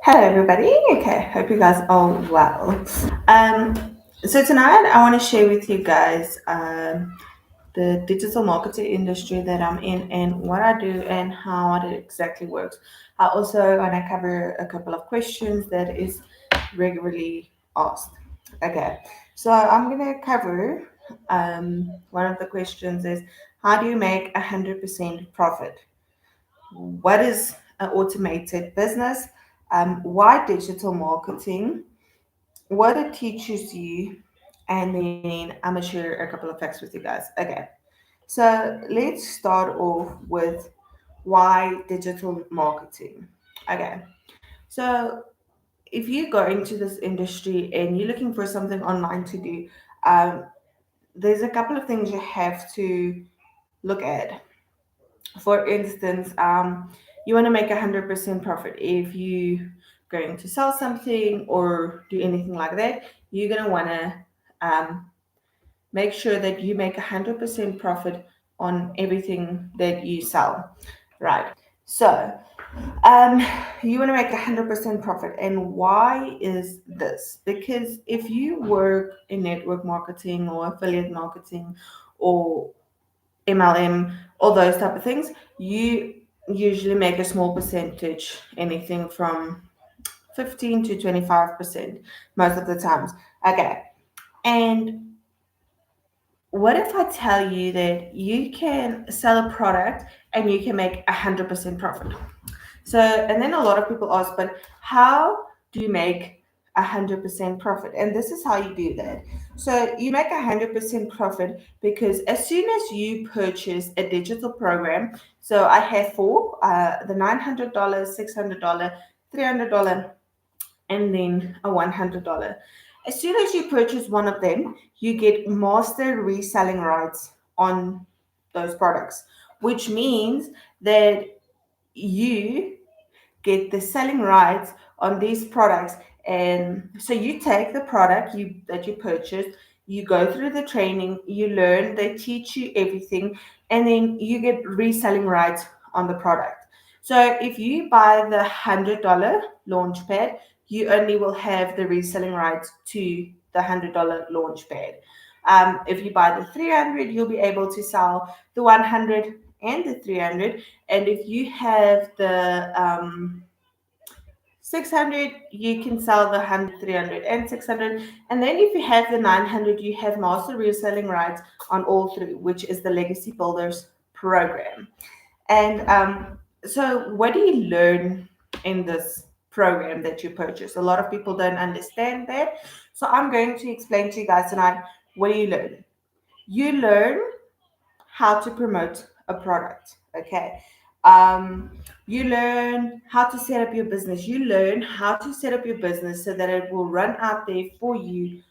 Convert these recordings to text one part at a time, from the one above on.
Hello, everybody. Okay, hope you guys are well. So tonight I want to share with you guys the digital marketing industry that I'm in and what I do and how it exactly works. I also want to cover a couple of questions that is regularly asked. Okay, so I'm gonna cover one of the questions is how do you make 100% profit? What is an automated business? Why digital marketing? What it teaches you, and then I'm gonna share a couple of facts with you guys. Okay, so let's start off with why digital marketing. Okay, so if you go into this industry and you're looking for something online to do, um, there's a couple of things you have to look at. For instance, you want to make 100% profit. If you going to sell something or do anything like that, you're going to want to um, make sure that you make 100% profit on everything that you sell. Right. So um, you want to make 100% profit. And why is this? Because if you work in network marketing or affiliate marketing or MLM, all those type of things, you usually make a small percentage, anything from 15 to 25% most of the times. Okay. And what if I tell you that you can sell a product and you can make 100% profit? So, and then a lot of people ask, but how do you make 100% profit? And this is how you do that. So, you make 100% profit because as soon as you purchase a digital program, so I have four, the $900, $600, $300, and then a $100. As soon as you purchase one of them, you get master reselling rights on those products, which means that you get the selling rights on these products. And so you take the product that you purchased, you go through the training, you learn, they teach you everything, and then you get reselling rights on the product. So if you buy the $100 launch pad, you only will have the reselling rights to the $100 launch pad. If you buy the 300, you'll be able to sell the 100 and the 300. And if you have the 600, you can sell the 100, 300, and 600. And then if you have the 900, you have master reselling rights on all three, which is the Legacy Builders program. And so, what do you learn in this program that you purchase? A lot of people don't understand that. So, I'm going to explain to you guys tonight what do you learn? You learn how to promote a product. Okay. You learn how to set up your business. You learn how to set up your business so that it will run out there for you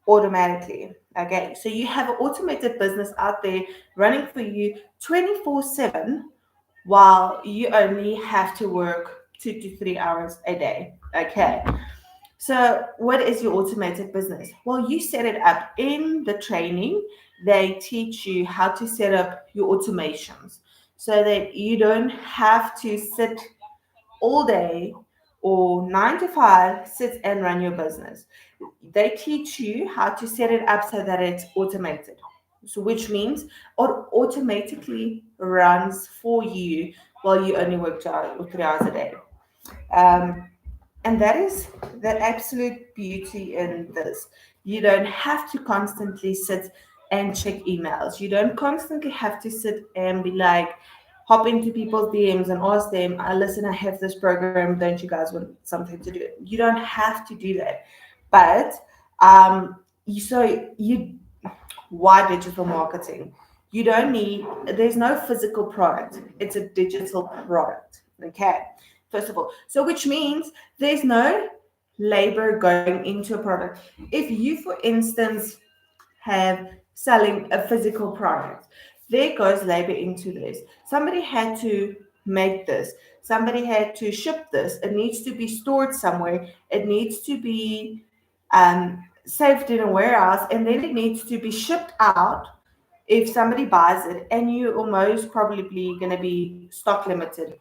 automatically. Okay. So you have an automated business out there running for you 24/7 while you only have to work 2 to 3 hours a day. Okay. So, what is your automated business? Well, you set it up in the training. They teach you how to set up your automations so that you don't have to sit all day or 9 to 5, sit and run your business. They teach you how to set it up so that it's automated. So, which means it automatically runs for you while you only work 2 hours or 3 hours a day. Um, and that is the absolute beauty in this. You don't have to constantly sit and check emails. You don't constantly have to sit and be like, hop into people's DMs and ask them, listen, I have this program. Don't you guys want something to do? You don't have to do that. But you why digital marketing? You don't need, there's no physical product, it's a digital product. Okay, first of all. So, which means there's no labor going into a product. If you, for instance, have selling a physical product, there goes labor into this. Somebody had to make this, somebody had to ship this, it needs to be stored somewhere, it needs to be saved in a warehouse, and then it needs to be shipped out if somebody buys it and you are most probably going to be stock limited,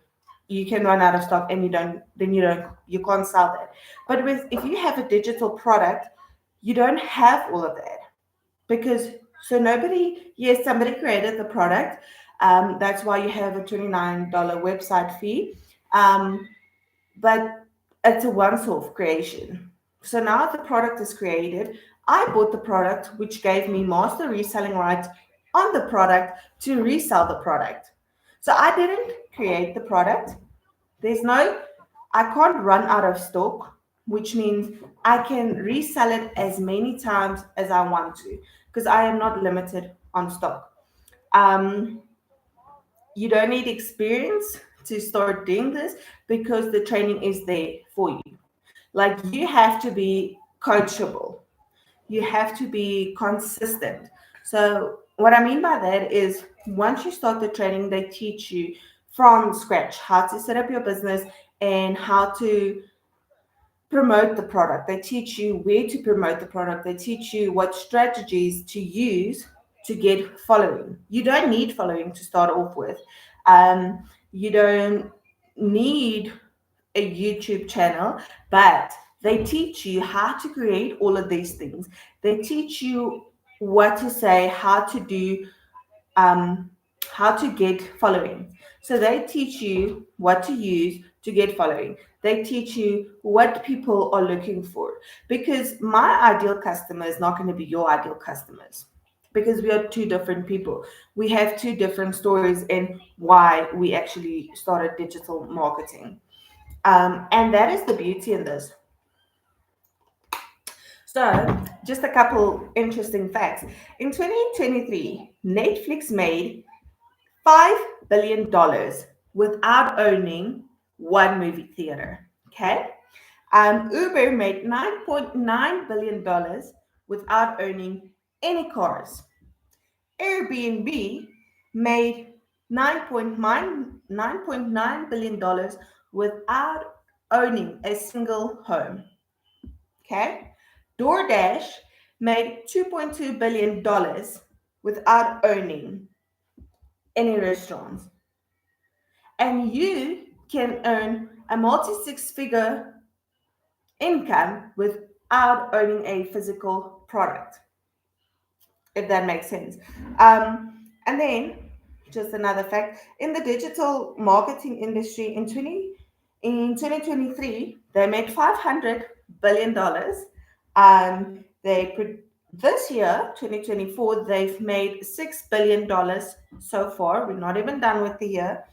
you can run out of stock and you can't sell that. But with if you have a digital product, you don't have all of that, because so nobody, yes, somebody created the product. That's why you have a $29 website fee. But it's a once-off creation. So now the product is created. I bought the product, which gave me master reselling rights on the product to resell the product. So I didn't create the product. There's no, I can't run out of stock, which means I can resell it as many times as I want to, because I am not limited on stock. Um, you don't need experience to start doing this, because the training is there for you. Like, you have to be coachable, you have to be consistent. So what I mean by that is, once you start the training, they teach you from scratch how to set up your business and how to promote the product. They teach you where to promote the product. They teach you what strategies to use to get following. You don't need following to start off with. You don't need a YouTube channel, but they teach you how to create all of these things. They teach you what to say, um, how to get following. So they teach you what to use to get following. They teach you what people are looking for, because my ideal customer is not going to be your ideal customers, because we are two different people. We have two different stories in why we actually started digital marketing. And that is the beauty in this. So, just a couple interesting facts. In 2023, Netflix made $5 billion without owning one movie theater. Okay. Uber made $9.9 billion without owning any cars. Airbnb made $9.9 billion without owning a single home. Okay. DoorDash made $2.2 billion without owning any restaurants. And you can earn a multi six figure income without owning a physical product, if that makes sense. And then, just another fact, in the digital marketing industry in 2023, they made $500 billion. This year, 2024, they've made $6 billion so far. We're not even done with the year,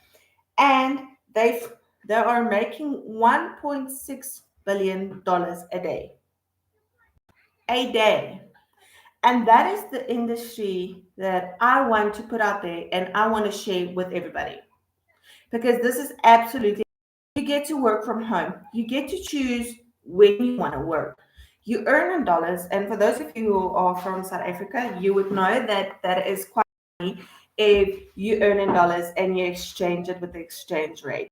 and they are making $1.6 billion a day. A day. And that is the industry that I want to put out there and I want to share with everybody, because this is absolutely, you get to work from home. You get to choose when you want to work. You earn in dollars. And for those of you who are from South Africa, you would know that that is quite funny if you earn in dollars and you exchange it with the exchange rate.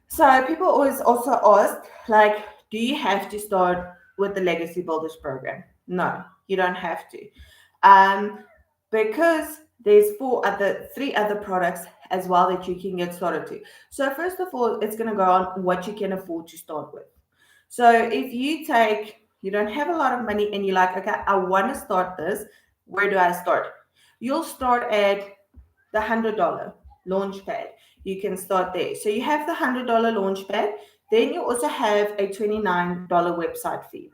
So people always also ask, like, do you have to start with the Legacy Builders program? No, you don't have to. Um, because there's three other products as well that you can get started to. So first of all, it's going to go on what you can afford to start with. So if you don't have a lot of money and you're like, okay, I want to start this, where do I start? You'll start at the $100 launch pad. You can start there. So you have the $100 launch pad. Then you also have a $29 website fee.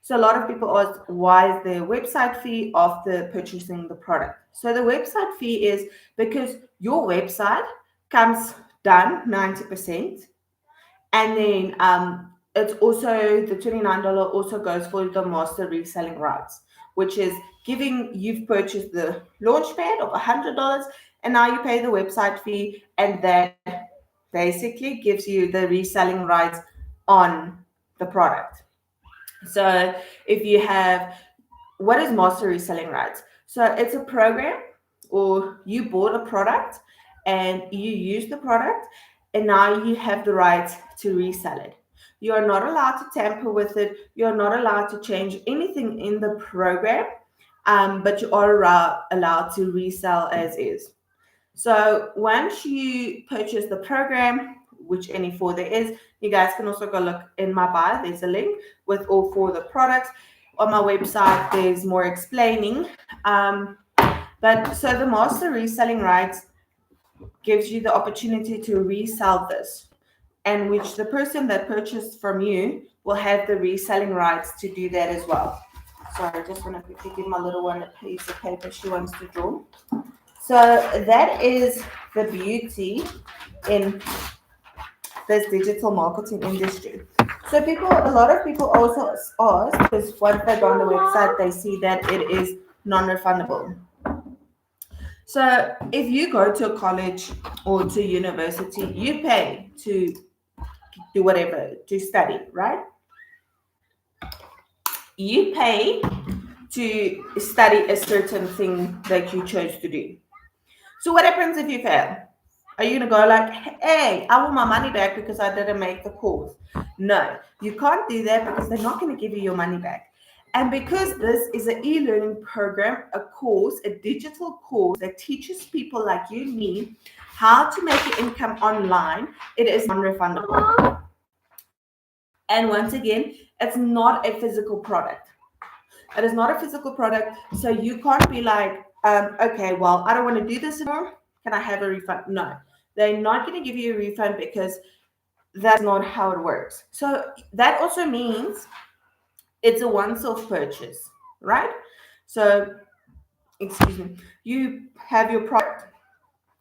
So a lot of people ask, why is the website fee after purchasing the product? So the website fee is because your website comes done 90%. And then it's also the $29 also goes for the master reselling rights, which is you've purchased the launch pad of $100 and now you pay the website fee, and that basically gives you the reselling rights on the product. So if you have, what is master reselling rights? So it's a program, or you bought a product and you use the product, and now you have the right to resell it. You are not allowed to tamper with it. You're not allowed to change anything in the program. but you are allowed to resell as is. So once you purchase the program, which any four there is, you guys can also go look in my bio. There's a link with all four of the products. On my website, there's more explaining. But so the master reselling rights gives you the opportunity to resell this, and which the person that purchased from you will have the reselling rights to do that as well. Sorry, I just want to quickly give my little one a piece of paper she wants to draw. So that is the beauty in this digital marketing industry. So a lot of people also ask, because once they go on the website, they see that it is non-refundable. So if you go to a college or to university, you pay to do whatever, to study, right? You pay to study a certain thing that you chose to do. So what happens if you fail? Are you going to go like, hey, I want my money back because I didn't make the course? No, you can't do that because they're not going to give you your money back. And because this is an e-learning program, a course, a digital course that teaches people like you and me how to make an income online, it is non-refundable. And once again, it's not a physical product. It is not a physical product. So you can't be like, okay, well, I don't want to do this anymore. Can I have a refund? No, they're not going to give you a refund because that's not how it works. So that also means it's a once-off purchase, right? So, excuse me, you have your product,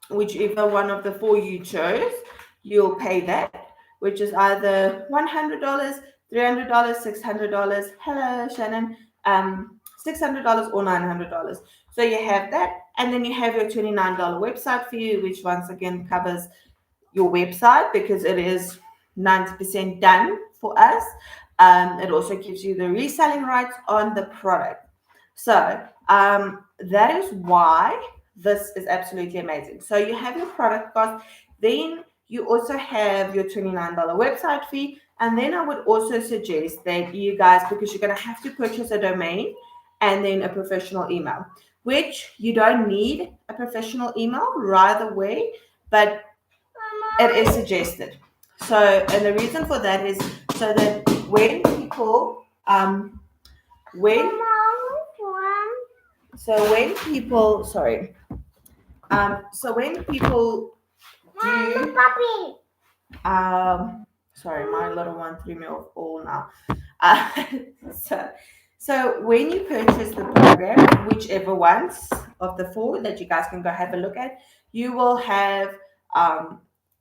whichever one of the four you chose, you'll pay that, which is either $100, $300, $600. Hello, Shannon. $600 or $900. So you have that, and then you have your $29 website fee, which once again covers your website because it is 90% done for us. It also gives you the reselling rights on the product. So that is why this is absolutely amazing. So you have your product cost, then you also have your $29 website fee, and then I would also suggest that you guys, because you're going to have to purchase a domain and then a professional email, which you don't need a professional email right away, but it is suggested. So, and the reason for that is so that when people, when, so when people, sorry, so when people do, sorry, my little one threw me off all now. Uh, so, so when you purchase the program, whichever ones of the four that you guys can go have a look at, you will have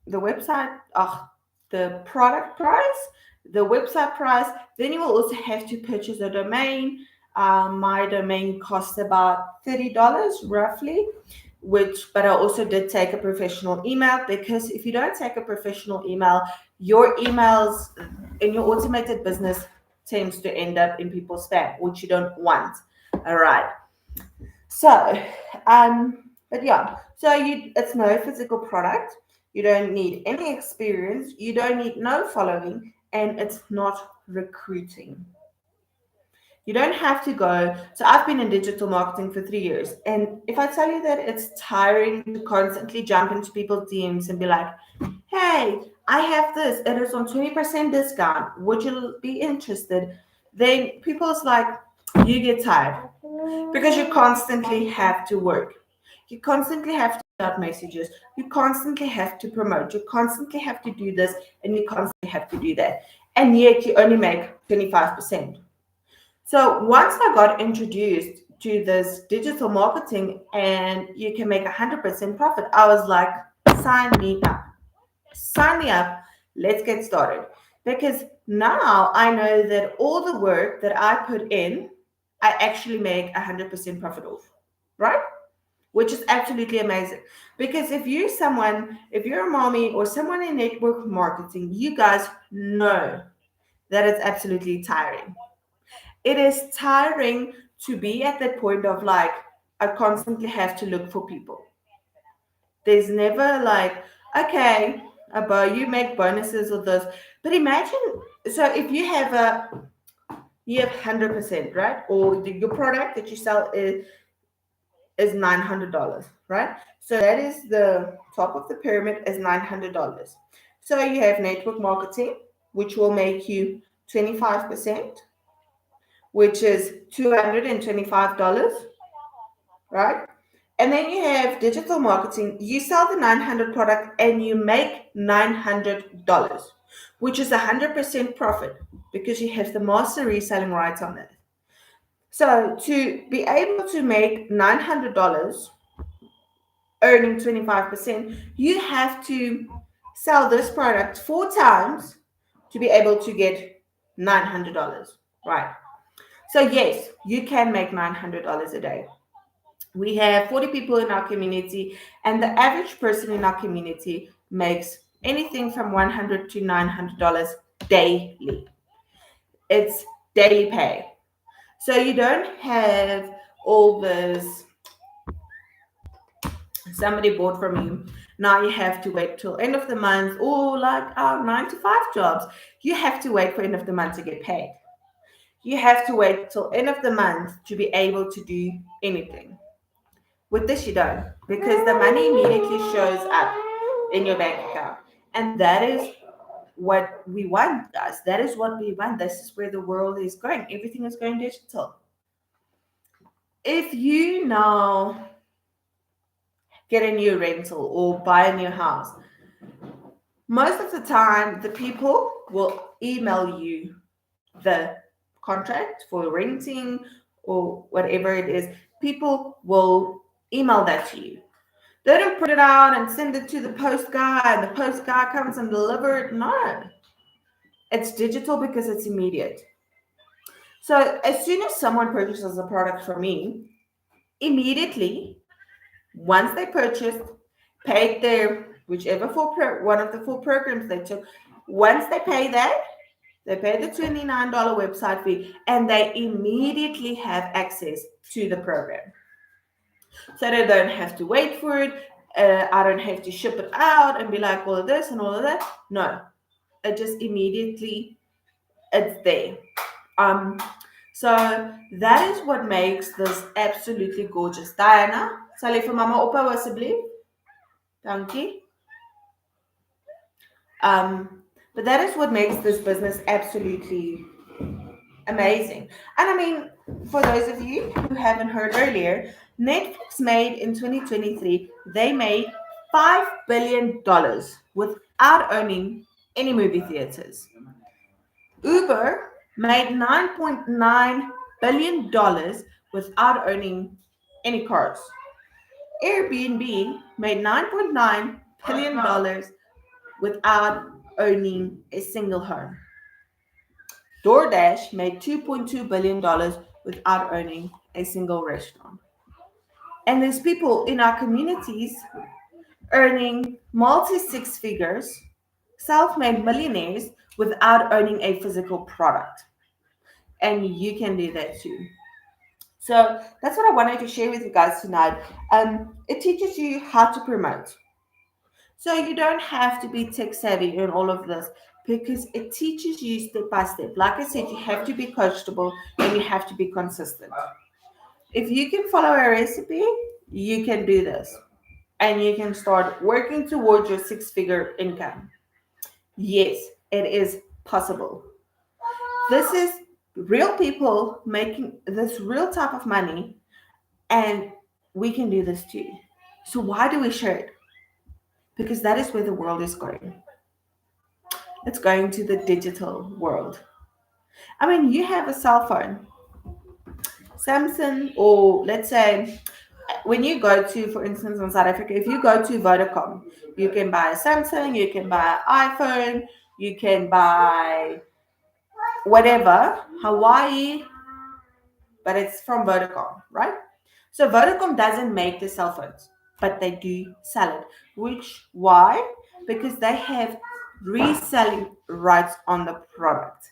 the website, the product price, the website price. Then you will also have to purchase a domain. My domain costs about $30 roughly, but I also did take a professional email, because if you don't take a professional email, your emails in your automated business tends to end up in people's spam, which you don't want. All right. So, but yeah, so it's no physical product. You don't need any experience. You don't need no following, and it's not recruiting. You don't have to go. So I've been in digital marketing for 3 years. And if I tell you that it's tiring to constantly jump into people's DMs and be like, hey, I have this, it is on 20% discount. Would you be interested? Then people's like, you get tired because you constantly have to work. You constantly have to out messages. You constantly have to promote. You constantly have to do this, and you constantly have to do that. And yet you only make 25%. So once I got introduced to this digital marketing and you can make 100% profit, I was like, sign me up. Sign me up. Let's get started. Because now I know that all the work that I put in, I actually make 100% profit off, right? Which is absolutely amazing. Because if you're a mommy or someone in network marketing, you guys know that it's absolutely tiring. It is tiring to be at that point of like, I constantly have to look for people. There's never like, okay, you make bonuses or this. But imagine, so if you have you have 100%, right? Or your product that you sell is $900, right? So that is the top of the pyramid is $900. So you have network marketing, which will make you 25%, which is $225, right? And then you have digital marketing. You sell the 900 product and you make $900, which is 100% profit because you have the master reselling rights on it. So to be able to make $900 earning 25%, you have to sell this product 4 times to be able to get $900, right? So yes, you can make $900 a day. We have 40 people in our community, and the average person in our community makes anything from $100 to $900 daily. It's daily pay. So you don't have all this, somebody bought from you. Now you have to wait till end of the month, or like our 9 to 5 jobs. You have to wait for end of the month to get paid. You have to wait till end of the month to be able to do anything. With this, you don't, because the money immediately shows up in your bank account. And that is what we want, guys. That is what we want. This is where the world is going. Everything is going digital. If you now get a new rental or buy a new house, most of the time the people will email you the contract for renting or whatever it is. People will email that to you. They don't print it out and send it to the post guy and the post guy comes and deliver it. No. It's digital because it's immediate. So as soon as someone purchases a product from me, immediately, once they purchased, paid their whichever one of the full programs they took, once they pay that, they pay the $29 website fee and they immediately have access to the program. So they don't have to wait for it. I don't have to ship it out and be like all of this and all of that. No, it just immediately it's there. So that is what makes this absolutely gorgeous. Diana, sal jy vir mamma ophou asseblief? Dankie. But that is what makes this business absolutely amazing. And I mean, for those of you who haven't heard earlier, Netflix made in 2023, they made $5 billion without owning any movie theaters. Uber made $9.9 billion without owning any cars. Airbnb made $9.9 billion without owning a single home. DoorDash made $2.2 billion without owning a single restaurant. And there's people in our communities earning multi six figures, self-made millionaires without owning a physical product. And you can do that too. So that's what I wanted to share with you guys tonight. It teaches you how to promote. So you don't have to be tech savvy in all of this because it teaches you step by step. Like I said, you have to be coachable and you have to be consistent. If you can follow a recipe, you can do this and you can start working towards your 6-figure income. Yes, it is possible. This is real people making this real type of money, and we can do this too. So why do we share it? Because that is where the world is going. It's going to the digital world. I mean, you have a cell phone, Samsung, or let's say when you go to, for instance, in South Africa, if you go to Vodacom, you can buy a Samsung, you can buy an iPhone, you can buy whatever, Hawaii, but it's from Vodacom, right? So Vodacom doesn't make the cell phones, but they do sell it. Why? Because they have reselling rights on the product.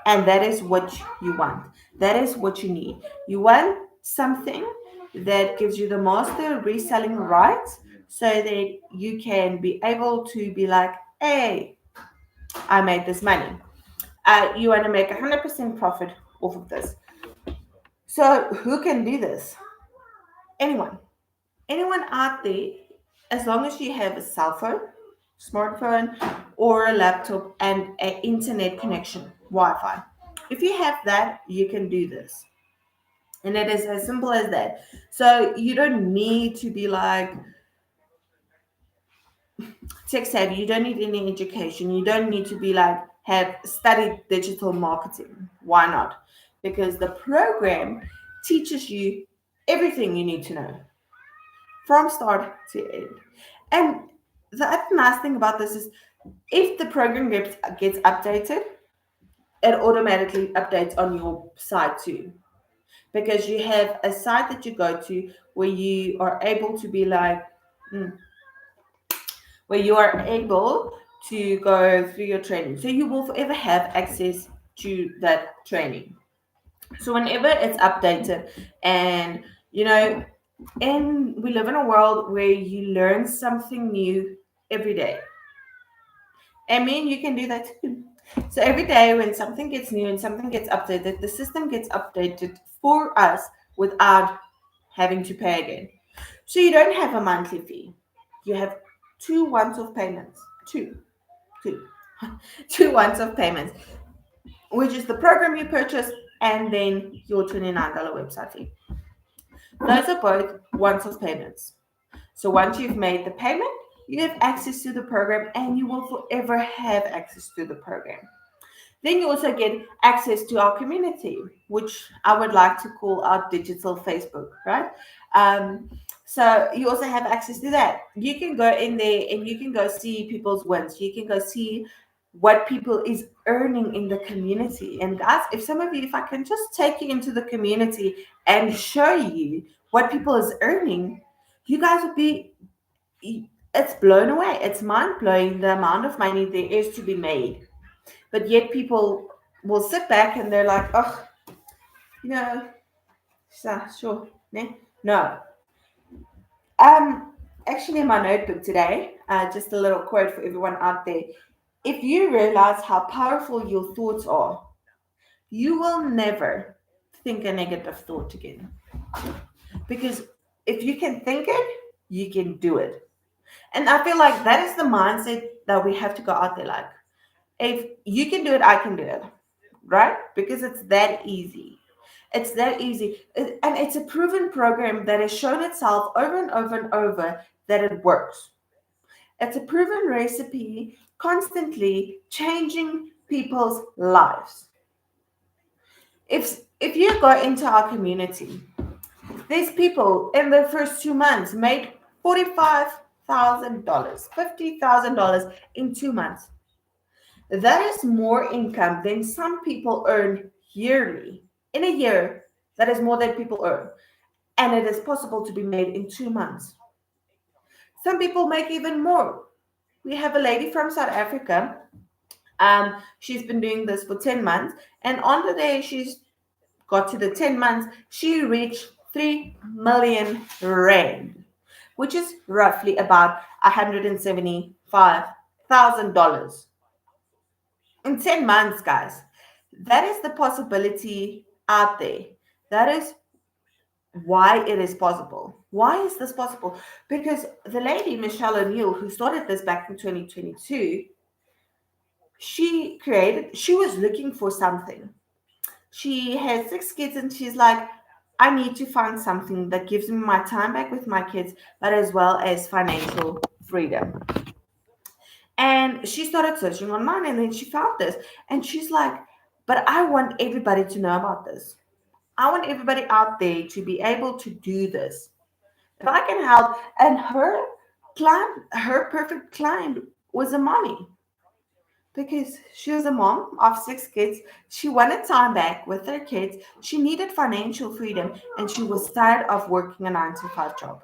And that is what you want. That is what you need. You want something that gives you the master reselling rights so that you can be able to be like, hey, I made this money. You want to make 100% profit off of this. So who can do this? Anyone. Anyone out there, as long as you have a cell phone, smartphone, or a laptop and an internet connection, Wi-Fi. If you have that, you can do this. And it is as simple as that. So you don't need to be like tech savvy. You don't need any education. You don't need to be like have studied digital marketing. Why not? Because the program teaches you everything you need to know from start to end. And the other nice thing about this is if the program gets updated, it automatically updates on your site too. Because you have a site that you go to where you are able to be like, mm, where you are able to go through your training. So you will forever have access to that training. So whenever it's updated, and you know, and we live in a world where you learn something new every day. I mean, you can do that too. So every day when something gets new and something gets updated, the system gets updated for us without having to pay again. So you don't have a monthly fee. You have two once-off payments. Two, two once-off payments, which is the program you purchased and then your $29 website fee. Those are both once-off payments. So once you've made the payment, you have access to the program and you will forever have access to the program. Then you also get access to our community, which I would like to call our digital Facebook, right? Um, so you also have access to that. You can go in there and you can go see people's wins. You can go see what people is earning in the community. And guys, if some of you, if I can just take you into the community and show you what people is earning, you guys would be, it's blown away. It's mind blowing the amount of money there is to be made. But yet people will sit back and they're like, oh, you know, sure, no. Actually, in my notebook today, just a little quote for everyone out there. If you realize how powerful your thoughts are, you will never think a negative thought again. Because if you can think it, you can do it. And I feel like that is the mindset that we have to go out there like. If you can do it, I can do it. Right? Because it's that easy. It's that easy. And it's a proven program that has shown itself over and over and over that it works. It's a proven recipe constantly changing people's lives. If you go into our community, these people in their first 2 months made $45,000, $50,000 in 2 months. That is more income than some people earn yearly. In a year, that is more than people earn. And it is possible to be made in 2 months. Some people make even more. We have a lady from South Africa. She's been doing this for 10 months. And on the day she's got to the 10 months, she reached 3 million rand, which is roughly about $175,000 in 10 months, guys. That is the possibility out there. That is why it is possible. Why is this possible? Because the lady, Michelle O'Neill, who started this back in 2022, she was looking for something. She has 6 kids and she's like, I need to find something that gives me my time back with my kids, but as well as financial freedom. And she started searching online and then she found this. And she's like, but I want everybody to know about this. I want everybody out there to be able to do this. If I can help. And her perfect client was a mommy because she was a mom of 6 kids. She wanted time back with her kids. She needed financial freedom and she was tired of working a 9 to 5 job.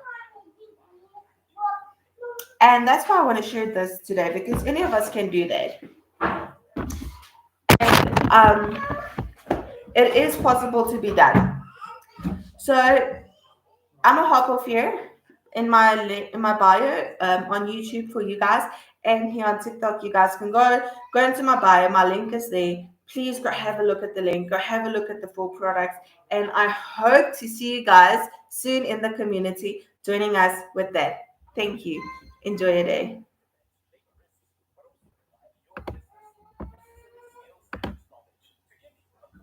And that's why I want to share this today because any of us can do that. And it is possible to be done. So I'm gonna hop off here in my bio on YouTube for you guys, and here on TikTok you guys can go into my bio. My link is there. please go have a look at the link, go have a look at the full products. And I hope to see you guys soon in the community joining us with that. Thank you. Enjoy your day.